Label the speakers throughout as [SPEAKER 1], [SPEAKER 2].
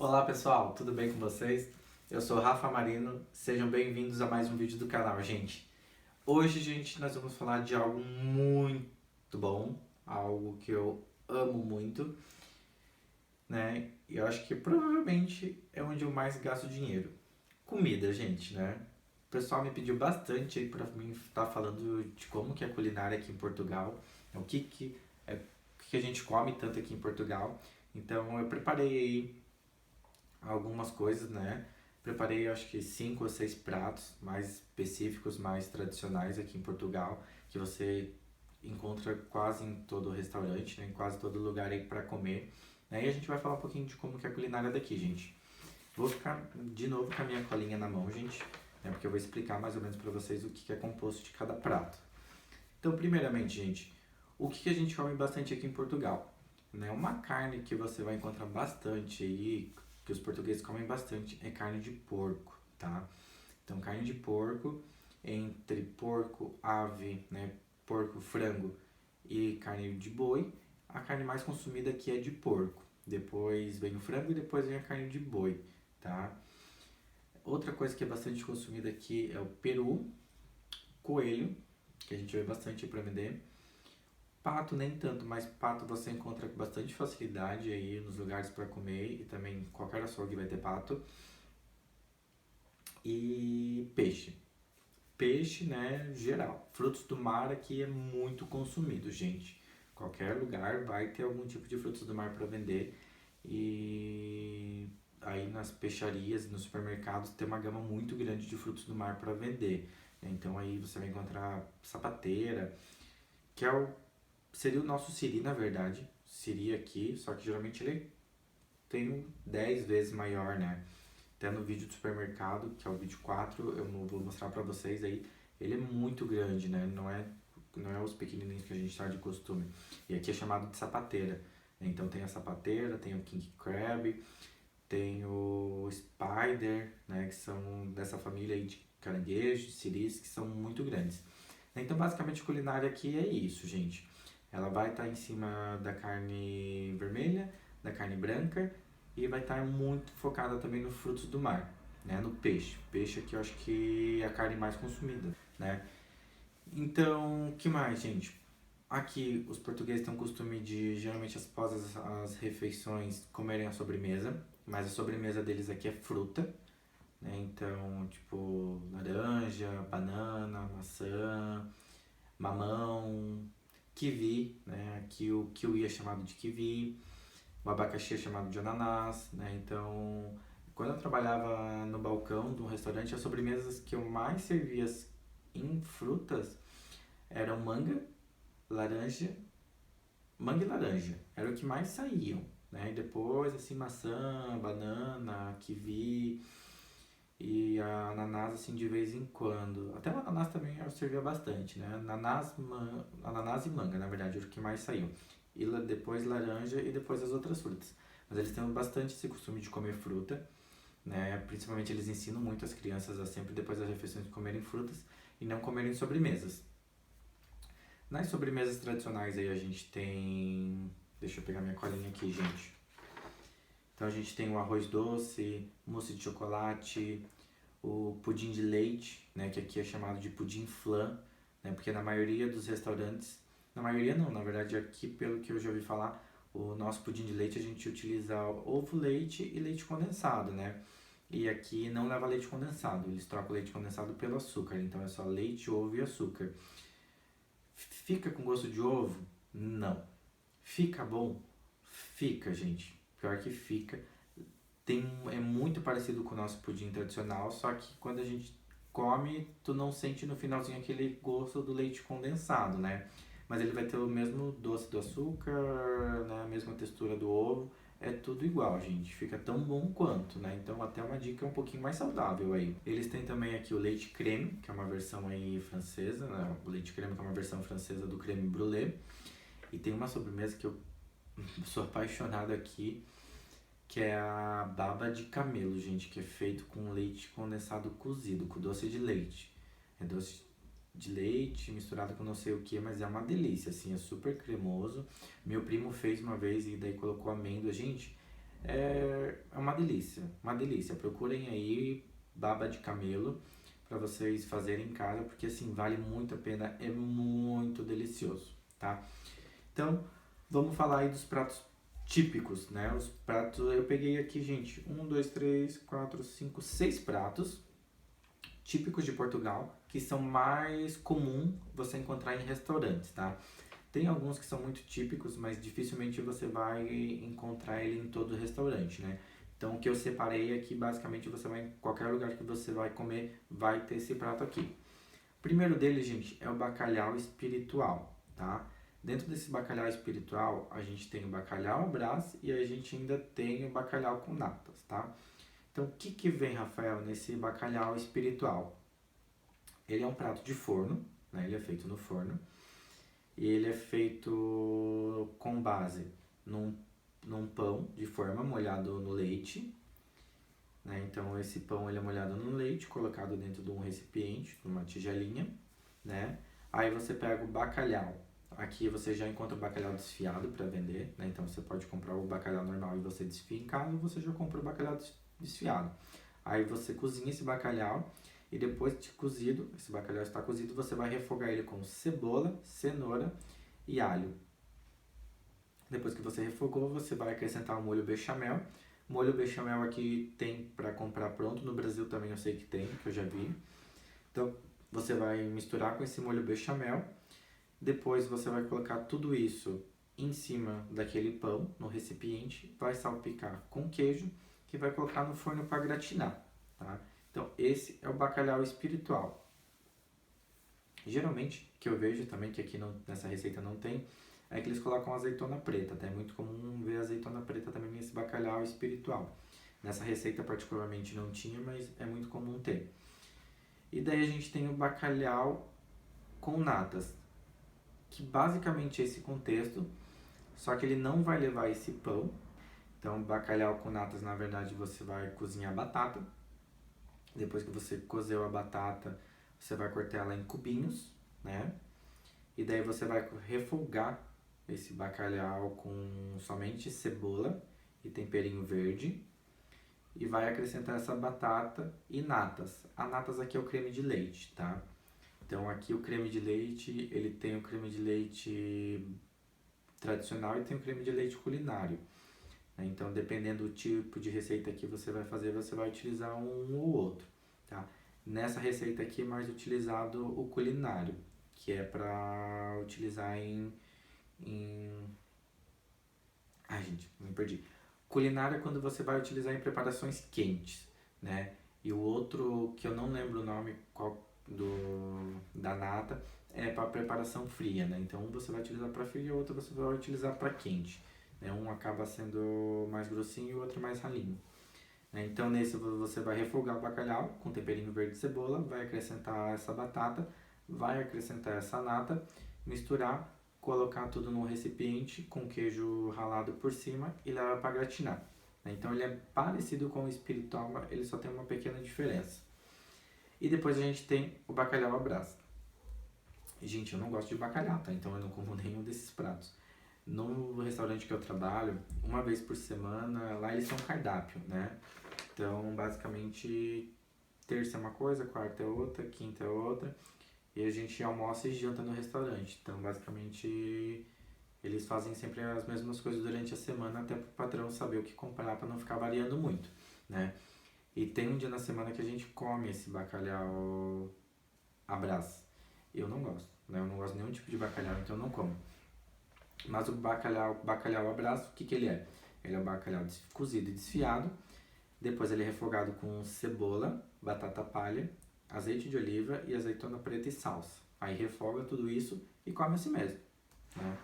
[SPEAKER 1] Olá pessoal, tudo bem com vocês? Eu sou Rafa Marino, sejam bem-vindos a mais um vídeo do canal, gente. Hoje, gente, nós vamos falar de algo muito bom, algo que eu amo muito, né? E eu acho que provavelmente é onde eu mais gasto dinheiro. Comida, gente, né? O pessoal me pediu bastante aí pra mim estar falando de como que é a culinária aqui em Portugal, o que a gente come tanto aqui em Portugal. Então eu preparei aí algumas coisas, né? Preparei acho que 5 ou 6 pratos mais específicos, mais tradicionais aqui em Portugal, que você encontra quase em todo restaurante, né? Em quase todo lugar aí para comer. Né? E a gente vai falar um pouquinho de como que é a culinária daqui, gente. Vou ficar de novo com a minha colinha na mão, gente, né? Porque eu vou explicar mais ou menos para vocês o que é composto de cada prato. Então, primeiramente, gente, o que a gente come bastante aqui em Portugal? Né? Uma carne que você vai encontrar bastante aí, que os portugueses comem bastante, é carne de porco, tá? Então, carne de porco, entre porco, ave, né? Porco, frango e carne de boi, a carne mais consumida aqui é de porco. Depois vem o frango e depois vem a carne de boi, tá? Outra coisa que é bastante consumida aqui é o peru, coelho, que a gente vê bastante para vender. Pato nem tanto, mas pato você encontra com bastante facilidade aí nos lugares para comer e também qualquer açougue vai ter pato. E peixe. Peixe, né, geral. Frutos do mar aqui é muito consumido, gente. Qualquer lugar vai ter algum tipo de frutos do mar para vender. E aí nas peixarias e nos supermercados tem uma gama muito grande de frutos do mar para vender. Então aí você vai encontrar sapateira, que seria o nosso siri, na verdade. Siri aqui, só que geralmente ele tem 10 vezes maior, né? Até no vídeo do supermercado, que é o vídeo 4 eu não vou mostrar pra vocês aí. Ele é muito grande, né? Não é os pequenininhos que a gente tá de costume. E aqui é chamado de sapateira. Então tem a sapateira, tem o king crab, tem o spider, né? Que são dessa família aí de caranguejos, siris, que são muito grandes. Então basicamente a culinária aqui é isso, gente. Ela vai estar em cima da carne vermelha, da carne branca e vai estar muito focada também nos frutos do mar, né? No peixe. Peixe aqui eu acho que é a carne mais consumida, né? Então, o que mais, gente? Aqui os portugueses têm o costume de, geralmente após as refeições, comerem a sobremesa, mas a sobremesa deles aqui é fruta, né? Então, tipo, laranja, banana, maçã, mamão, kiwi, né? Aqui o kiwi é chamado de kiwi, o abacaxi é chamado de ananás, né? Então, quando eu trabalhava no balcão de um restaurante, as sobremesas que eu mais servia em frutas eram laranja, manga e laranja. Era o que mais saíam, né? E depois, assim, maçã, banana, kiwi e a ananás, assim, de vez em quando. Até o ananás também eu servia bastante, né? Ananás e manga, na verdade, era o que mais saiu. E depois laranja e depois as outras frutas. Mas eles têm bastante esse costume de comer fruta, né? Principalmente eles ensinam muito as crianças a sempre, depois das refeições, comerem frutas e não comerem sobremesas. Nas sobremesas tradicionais aí a gente tem... Deixa eu pegar minha colinha aqui, gente. Então a gente tem o arroz doce, mousse de chocolate, o pudim de leite, né, que aqui é chamado de pudim flan, né, porque na maioria dos restaurantes, na maioria não, na verdade aqui pelo que eu já ouvi falar, o nosso pudim de leite a gente utiliza ovo, leite e leite condensado, né? E aqui não leva leite condensado, eles trocam o leite condensado pelo açúcar, então é só leite, ovo e açúcar. Fica com gosto de ovo? Não. Fica bom? Fica, gente. Pior que fica. É muito parecido com o nosso pudim tradicional, só que quando a gente come, tu não sente no finalzinho aquele gosto do leite condensado, né? Mas ele vai ter o mesmo doce do açúcar, né? A mesma textura do ovo, é tudo igual, gente. Fica tão bom quanto, né? Então até uma dica um pouquinho mais saudável aí. Eles têm também aqui o leite creme, que é uma versão aí francesa, né? O leite creme que é uma versão francesa do creme brulee. E tem uma sobremesa que eu sou apaixonado aqui, que é a baba de camelo, gente, que é feito com leite condensado cozido, com doce de leite. É doce de leite misturado com não sei o que, mas é uma delícia, assim, é super cremoso. Meu primo fez uma vez e daí colocou amêndoa, gente, É uma delícia. Procurem aí baba de camelo para vocês fazerem em casa, porque assim, vale muito a pena, é muito delicioso, tá? Então, vamos falar aí dos pratos típicos, né? Os pratos, eu peguei aqui, gente, 6 pratos típicos de Portugal, que são mais comum você encontrar em restaurantes, tá? Tem alguns que são muito típicos, mas dificilmente você vai encontrar ele em todo restaurante, né? Então, o que eu separei aqui, basicamente, você vai em qualquer lugar que você vai comer, vai ter esse prato aqui. O primeiro dele, gente, é o bacalhau espiritual, tá? Dentro desse bacalhau espiritual, a gente tem o bacalhau à Brás e a gente ainda tem o bacalhau com natas, tá? Então, o que que vem, Rafael, nesse bacalhau espiritual? Ele é um prato de forno, né? Ele é feito no forno. E ele é feito com base num pão de forma molhado no leite, né? Então esse pão ele é molhado no leite, colocado dentro de um recipiente, numa tigelinha, né? Aí você pega o bacalhau. Aqui você já encontra o bacalhau desfiado para vender, né? Então você pode comprar o bacalhau normal e você desfia em casa, ou você já compra o bacalhau desfiado. Aí você cozinha esse bacalhau e depois de cozido, esse bacalhau está cozido, você vai refogar ele com cebola, cenoura e alho. Depois que você refogou, você vai acrescentar o molho bechamel. Molho bechamel aqui tem para comprar pronto, no Brasil também eu sei que tem, que eu já vi. Então você vai misturar com esse molho bechamel. Depois você vai colocar tudo isso em cima daquele pão, no recipiente, vai salpicar com queijo, que vai colocar no forno para gratinar, tá? Então, esse é o bacalhau espiritual. Geralmente, que eu vejo também, que aqui nessa receita não tem, é que eles colocam azeitona preta, tá? É muito comum ver azeitona preta também nesse bacalhau espiritual. Nessa receita particularmente não tinha, mas é muito comum ter. E daí a gente tem o bacalhau com natas, que basicamente é esse contexto, só que ele não vai levar esse pão. Então, bacalhau com natas, na verdade, você vai cozinhar a batata. Depois que você cozeu a batata, você vai cortar ela em cubinhos, né? E daí você vai refogar esse bacalhau com somente cebola e temperinho verde. E vai acrescentar essa batata e natas. A natas aqui é o creme de leite, tá? Então aqui o creme de leite, ele tem o creme de leite tradicional e tem o creme de leite culinário. Então, dependendo do tipo de receita que você vai fazer, você vai utilizar um ou outro, tá? Nessa receita aqui é mais utilizado o culinário, que é para utilizar Ai, gente, me perdi. Culinário é quando você vai utilizar em preparações quentes, né? E o outro, que eu não lembro o nome da nata, é para preparação fria, né? Então, um você vai utilizar para frio e o outro você vai utilizar para quente. Né? Um acaba sendo mais grossinho e o outro mais ralinho. Né? Então, nesse você vai refogar o bacalhau com temperinho verde e cebola, vai acrescentar essa batata, vai acrescentar essa nata, misturar, colocar tudo num recipiente com queijo ralado por cima e levar para gratinar. Né? Então, ele é parecido com o espiritual, mas ele só tem uma pequena diferença. E depois a gente tem o bacalhau à Brás. E, gente, eu não gosto de bacalhau, tá? Então eu não como nenhum desses pratos. No restaurante que eu trabalho, uma vez por semana, lá eles têm um cardápio, né? Então, basicamente, terça é uma coisa, quarta é outra, quinta é outra. E a gente almoça e janta no restaurante. Então, basicamente, eles fazem sempre as mesmas coisas durante a semana, até para o patrão saber o que comprar para não ficar variando muito, né? E tem um dia na semana que a gente come esse bacalhau à Brás. Eu não gosto, né? Eu não gosto de nenhum tipo de bacalhau, então eu não como. Mas o bacalhau à Brás, o que que ele é? Ele é um bacalhau cozido e desfiado. Depois ele é refogado com cebola, batata palha, azeite de oliva e azeitona preta e salsa. Aí refoga tudo isso e come assim mesmo, né?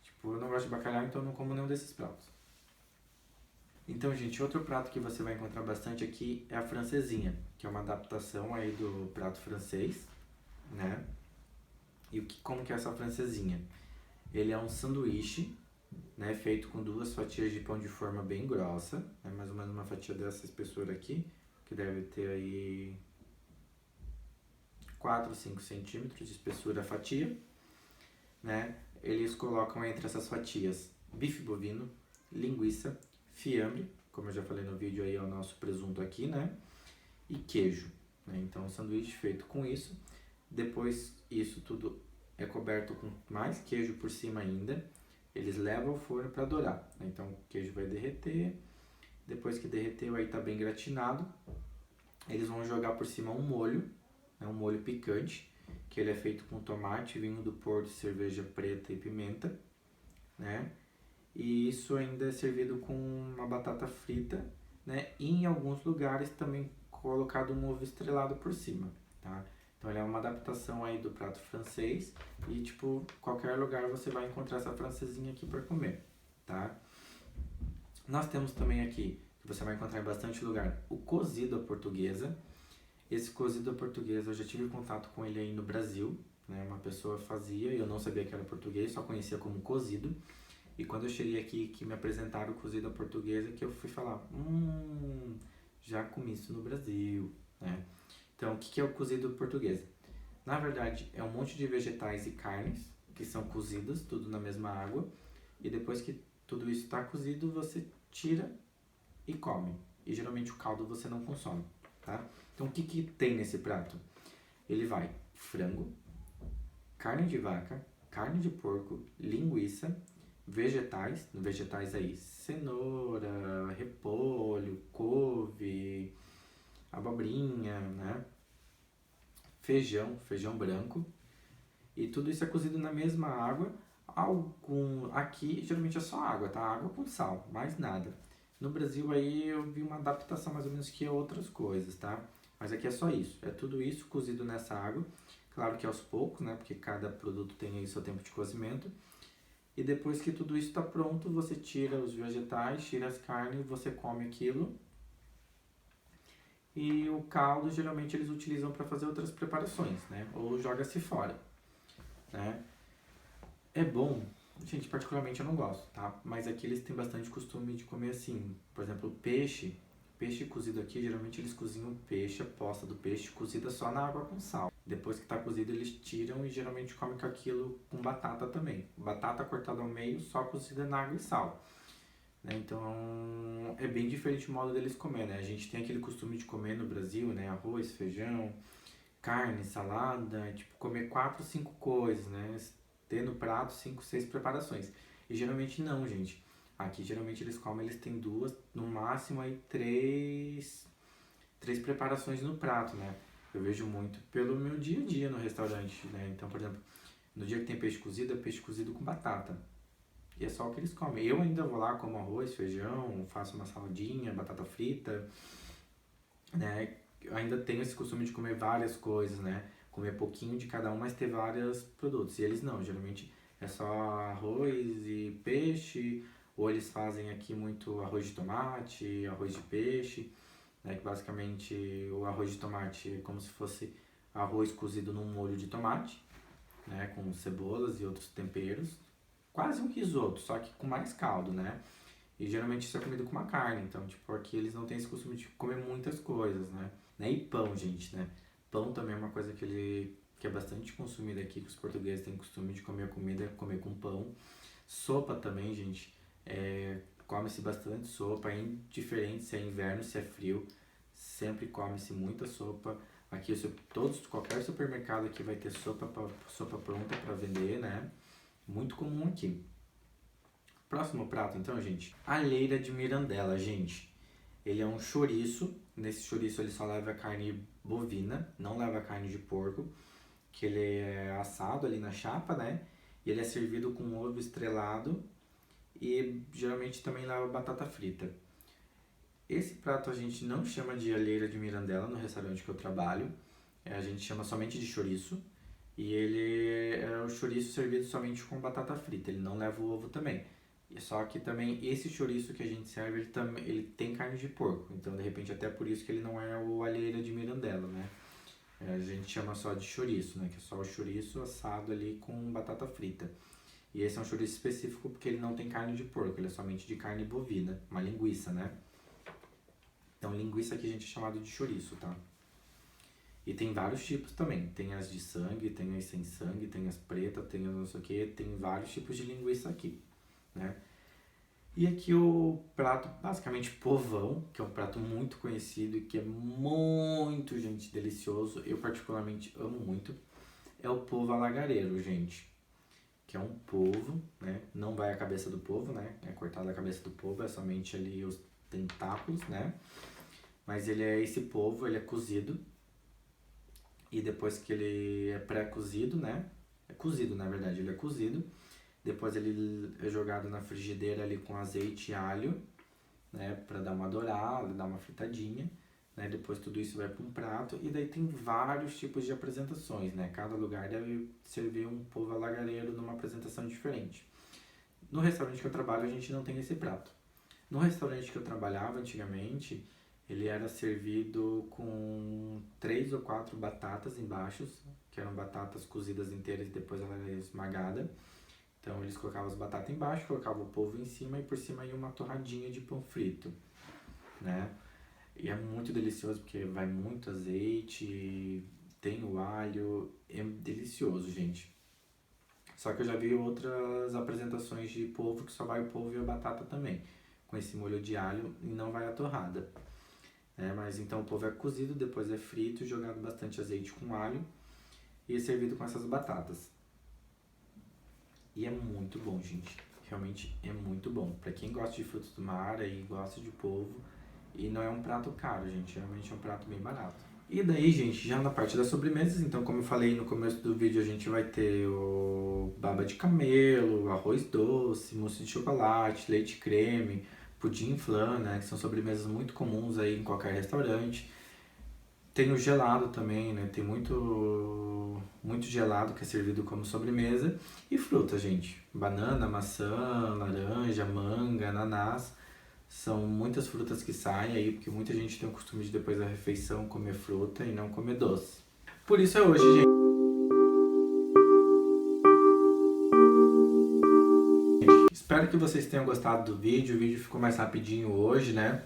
[SPEAKER 1] Tipo, eu não gosto de bacalhau, então eu não como nenhum desses pratos. Então, gente, outro prato que você vai encontrar bastante aqui é a francesinha, que é uma adaptação aí do prato francês, né? E como que é essa francesinha? Ele é um sanduíche, né, feito com 2 fatias de pão de forma bem grossa, né, mais ou menos uma fatia dessa espessura aqui, que deve ter aí 4, 5 centímetros de espessura a fatia, né? Eles colocam entre essas fatias bife bovino, linguiça, fiambre, como eu já falei no vídeo aí, é o nosso presunto aqui, né? E queijo, né? Então, o sanduíche feito com isso. Depois, isso tudo é coberto com mais queijo por cima ainda. Eles levam ao forno para dourar, né? Então, o queijo vai derreter. Depois que derreteu, aí tá bem gratinado. Eles vão jogar por cima um molho, né? Um molho picante, que ele é feito com tomate, vinho do Porto, cerveja preta e pimenta, né? E isso ainda é servido com uma batata frita, né? E em alguns lugares também colocado um ovo estrelado por cima, tá? Então ele é uma adaptação aí do prato francês e tipo, qualquer lugar você vai encontrar essa francesinha aqui para comer, tá? Nós temos também aqui, que você vai encontrar em bastante lugar, o cozido à portuguesa. Esse cozido à portuguesa eu já tive contato com ele aí no Brasil, né? Uma pessoa fazia e eu não sabia que era português, só conhecia como cozido. E quando eu cheguei aqui, que me apresentaram o cozido à portuguesa, que eu fui falar, já comi isso no Brasil, né? Então, o que é o cozido português? Na verdade, é um monte de vegetais e carnes que são cozidas, tudo na mesma água. E depois que tudo isso está cozido, você tira e come. E geralmente o caldo você não consome, tá? Então, o que tem nesse prato? Ele vai frango, carne de vaca, carne de porco, linguiça, vegetais aí, cenoura, repolho, couve, abobrinha, né? Feijão branco. E tudo isso é cozido na mesma água. Aqui geralmente é só água, tá? Água com sal, mais nada. No Brasil aí eu vi uma adaptação mais ou menos que é outras coisas, tá? Mas aqui é só isso. É tudo isso cozido nessa água. Claro que aos poucos, né? Porque cada produto tem aí seu tempo de cozimento. E depois que tudo isso está pronto, você tira os vegetais, tira as carnes, você come aquilo. E o caldo geralmente eles utilizam para fazer outras preparações, né? Ou joga-se fora, né? É bom, gente, particularmente eu não gosto, tá? Mas aqui eles têm bastante costume de comer assim, por exemplo, peixe cozido aqui, geralmente eles cozinham peixe, a posta do peixe cozida só na água com sal. Depois que está cozido eles tiram e geralmente comem com aquilo com batata também. Batata cortada ao meio, só cozida na água e sal. Né? Então é bem diferente o modo deles comer, né? A gente tem aquele costume de comer no Brasil, né? Arroz, feijão, carne, salada, tipo comer 4, 5 coisas, né? Ter no prato 5, 6 preparações. E geralmente não, gente. Aqui geralmente eles têm 2, no máximo aí 3 preparações no prato, né? Eu vejo muito pelo meu dia a dia no restaurante, né? Então, por exemplo, no dia que tem peixe cozido, é peixe cozido com batata. E é só o que eles comem. Eu ainda vou lá, como arroz, feijão, faço uma saladinha, batata frita, né? Eu ainda tenho esse costume de comer várias coisas, né? Comer pouquinho de cada um, mas ter vários produtos. E eles não, geralmente é só arroz e peixe, ou eles fazem aqui muito arroz de tomate, arroz de peixe, né? Que basicamente o arroz de tomate é como se fosse arroz cozido num molho de tomate, né? Com cebolas e outros temperos. Quase um risoto, só que com mais caldo, né? E geralmente isso é comido com uma carne, então, tipo, aqui eles não têm esse costume de comer muitas coisas, né? E pão, gente, né? Pão também é uma coisa que é bastante consumida aqui, que os portugueses têm costume de comer a comida, comer com pão. Sopa também, gente, come-se bastante sopa, é indiferente se é inverno, se é frio, sempre come-se muita sopa. Aqui, qualquer supermercado aqui vai ter sopa pronta para vender, né? Muito comum aqui. Próximo prato, então, gente. Alheira de mirandela, gente. Ele é um chouriço. Nesse chouriço ele só leva carne bovina, não leva carne de porco. Que ele é assado ali na chapa, né? E ele é servido com ovo estrelado. E geralmente também leva batata frita. Esse prato a gente não chama de alheira de mirandela no restaurante que eu trabalho. A gente chama somente de chouriço. E ele é o chouriço servido somente com batata frita. Ele não leva o ovo também. Só que também esse chouriço que a gente serve, ele tem carne de porco. Então, de repente, até por isso que ele não é o alheira de mirandela, né? A gente chama só de chouriço, né? Que é só o chouriço assado ali com batata frita. E esse é um chouriço específico porque ele não tem carne de porco, ele é somente de carne bovina, uma linguiça, né? Então, linguiça aqui a gente é chamado de chouriço, tá? E tem vários tipos também. Tem as de sangue, tem as sem sangue, tem as pretas, tem as não sei o que. Tem vários tipos de linguiça aqui, né? E aqui o prato, basicamente povão, que é um prato muito conhecido e que é muito, gente, delicioso. Eu particularmente amo muito. É o polvo alagareiro, gente. Que é um polvo, né? Não vai a cabeça do polvo, né? É cortada a cabeça do polvo, é somente ali os tentáculos, né? Mas ele é esse polvo, ele é cozido. E depois que ele é pré-cozido, né? É cozido, na verdade, ele é cozido. Depois ele é jogado na frigideira ali com azeite e alho, né? Pra dar uma dourada, dar uma fritadinha. Né? Depois tudo isso vai para um prato. E daí tem vários tipos de apresentações, né? Cada lugar deve servir um polvo alagareiro numa apresentação diferente. No restaurante que eu trabalho, a gente não tem esse prato. No restaurante que eu trabalhava antigamente, ele era servido com 3 ou 4 batatas embaixo, que eram batatas cozidas inteiras e depois ela era esmagada. Então eles colocavam as batatas embaixo, colocavam o polvo em cima e por cima ia uma torradinha de pão frito, né? E é muito delicioso porque vai muito azeite, tem o alho, é delicioso, gente. Só que eu já vi outras apresentações de polvo que só vai o polvo e a batata também, com esse molho de alho e não vai a torrada. Mas então o polvo é cozido, depois é frito, jogado bastante azeite com alho e é servido com essas batatas. E é muito bom, gente. Realmente é muito bom. Pra quem gosta de frutos do mar e gosta de polvo, e não é um prato caro, gente. Realmente é um prato bem barato. E daí, gente, já na parte das sobremesas, então como eu falei no começo do vídeo, a gente vai ter o baba de camelo, arroz doce, mousse de chocolate, leite creme, pudim flan, né, que são sobremesas muito comuns aí em qualquer restaurante. Tem o gelado também, né, tem muito gelado que é servido como sobremesa. E fruta, gente, banana, maçã, laranja, manga, ananás. São muitas frutas que saem aí, porque muita gente tem o costume de depois da refeição comer fruta e não comer doce. Por isso é hoje, gente. Espero que vocês tenham gostado do vídeo. O vídeo ficou mais rapidinho hoje, né?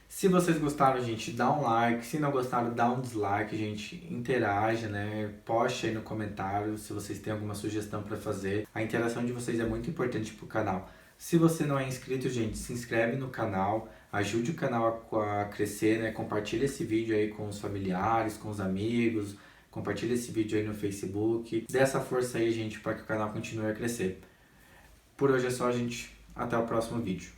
[SPEAKER 1] Se vocês gostaram, gente, dá um like. Se não gostaram, dá um dislike, gente. Interaja, né? Poste aí no comentário se vocês têm alguma sugestão para fazer. A interação de vocês é muito importante pro canal. Se você não é inscrito, gente, se inscreve no canal. Ajude o canal a crescer, né? Compartilha esse vídeo aí com os familiares, com os amigos. Compartilha esse vídeo aí no Facebook. Dê essa força aí, gente, para que o canal continue a crescer. Por hoje é só, gente. Até o próximo vídeo.